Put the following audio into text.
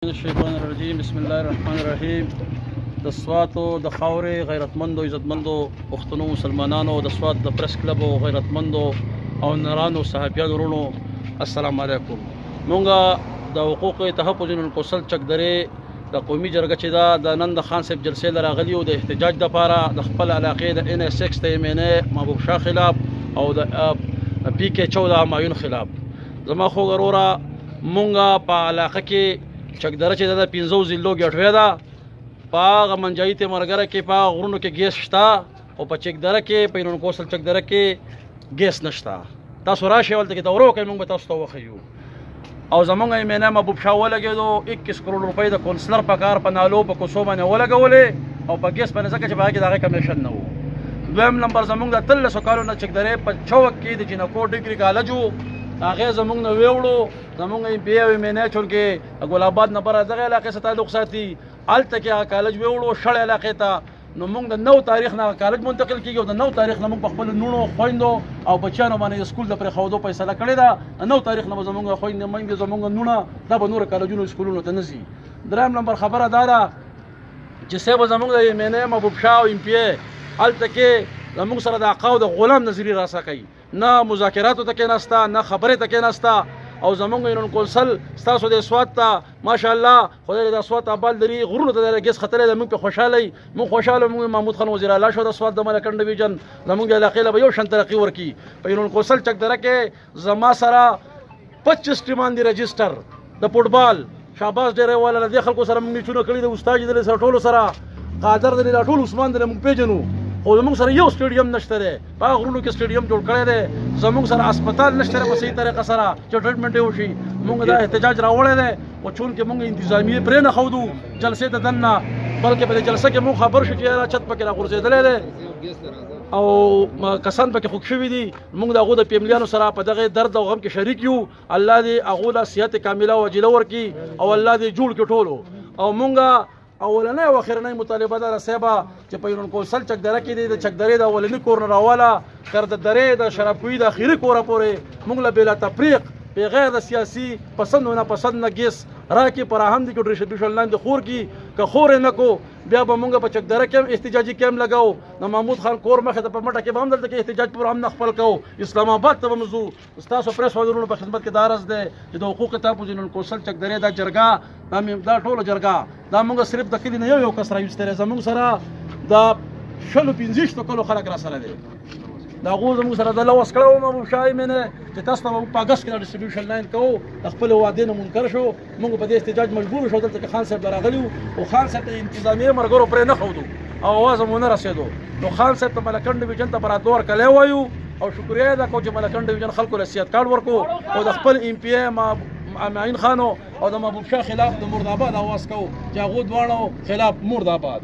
الشیطان الرجیم بسم الله الرحمن الرحیم. د سوات د خاورې غیرتمندو عزتمندو پښتنو مسلمانانو د سوات د پریس کلب او غیرتمندو او نرانو صحافیانو ورونو السلام علیکم. مونږ د حقوق تحفظ القوسل چک درې د قومي جرګه چې دا د نن د خان صاحب جلسې لراغلی او د احتجاج لپاره د خپل علاقې د ان اس 6 ته MNA محبوب شاه خلاف او د PK 14 همایون خلاف. زما خو غرورا مونږ په علاقه کې چکدره چې د 15 ضلعو ګټوي ده په هغه منجایي ته مرګره کې په غرونو کې ګیس شته او په چکدره کې په کوسل چکدره کې ګیس نشته. تاسو راشئ ولته کې دورو کوي موږ به تاسو ته وښیو. او زمونږ MNA محبوب شاه ولګېدو 21 کروڑ روپۍ د کونسلر په کار په نالو په کوڅو باندې ولګولې او په ګیس باندې ځکه چې په هغې کې د هغې کمیشن نه و. دویم نمبر زمونږ د 1300 کالو نه چکدرې په چوک کې د جینکو ډګري کالج و هغه زمونږ نه ویوړو زمونږ MP او MNA چونکې ګل آباد نه بره دغه علاقې سره تعلق ساتي هلته کې هغه کالج ویوړو شړ علاقې ته نو موږ د 9 تاریخ نه کالج منتقل کیږي او د 9 تاریخ نه موږ په خپل نونو خویندو او بچیانو باندې سکول د پرېښودو فیصله کړې ده. 9 تاریخ نه به زمونږ خویندې میندې زمونږ نونه دا به نور کالجونو سکولونو ته نه ځي. دریم نمبر خبره دا ده چې صاحب زمونږ د MNA محبوب شاه او MPA هلته کې زمونږ سره د عقاو د غلام نظري راسه کوي نه مذاکراتو ته کېناسته نه خبرې ته کېناسته. او زمونږ یونان کونسل ستاسو د سوات ته ماشاءالله خدای د سوات آباد لري غرونو ته د ګیس خطرې ده. موږ په خوشحاله موږ خوشحاله موږ محمود خان وزیر اعلی شو د سوات د ملکن ډویژن زمونږ د علاقې له به یو شان ترقي ورکړي. په یونان کونسل چکدره کې زما سره 25 ټیمان دي رجسټر د فوټبال شاباس ډېری والا له دې خلکو سره موږ میچونه کړي د استاد دلې سره ټولو سره قادر دلې دا ټول عثمان دلې موږ پیژنو. او زمونږ سره یو سټیډیم نشته دی په هغه غرونو کې سټیډیم جوړ کړی دی. زمونږ سره هسپتال نشته دی په صحیح طریقه سره چې ټریټمنټ یې وشي. مونږ دا احتجاج راوړی دی او چونکې مونږ انتظامیې پرې نه ښودو جلسې ته دننه بلکې په دې جلسه کې مونږ خبر شو چې یاره چت پکې راغورځېدلی دی او کسان پکې خوږ شوي دي. مونږ د هغو د فیملیانو سره په دغه درد او غم کې شریک یو. الله دې هغو له صحت کامله او عاجله ورکړي او الله دې جوړ کړي ټولو. او مونږ اولنۍ او اخرنۍ مطالبه ده صاحبه چې په یونان کونسل چکدره کې دی د چکدرې د اولني کور نه راواله تر د درې د شرابکوي د اخري کوره پورې موږ له بېله تفریق بغیر د سیاسي پسند و ناپسند نه ګیس راکړي فراهم دي که ډیسټریبیوشن لاین د خور کړي که خور یې نه کو بیا به مونږ په چکدره کې هم احتجاجي کیمپ لګاو. د محمود خان کور مخې ته په مټه کې به هم دلته کې احتجاج پروګرام نه خپل کوو. اسلام آباد ته به م ځو. ستاسو پریس وزیرونو په خدمت کې دا عرض دی چې د حقوق تحفظ یونان کونسل چکدرې دا جرګه دا ټوله جرګه دا مونږ صرف د کلي نه یو کس راویستی دی. زمونږ سره د 15 کلو خلک را سره دی. د هغو زموږ سره د لوس کړی وم محبوب شاه MNA چې تاسو ته به په اګست کې د ډسټریبیوشن لاین کوو. د خپلې وعدې نه منکر شو. موږ په دې احتجاج مجبور شو دلته کې خان صاحب راغلي وو او خان صاحب ته انتظامیې مرګرو پرې نه ښودو او اواز هم ونه رسېدو. نو خان صاحب ته ملکن ډویژن ته به راتلو ورکلی وایو او شکریه یې ده کوو چې ملکن ډویژن خلکو له صحت کارډ ورکړو او د خپل MPA همایون خانو او د محبوب شاه خلاف د مرد آباد اواز کوو چې هغو دواړو خلاف مرد آباد.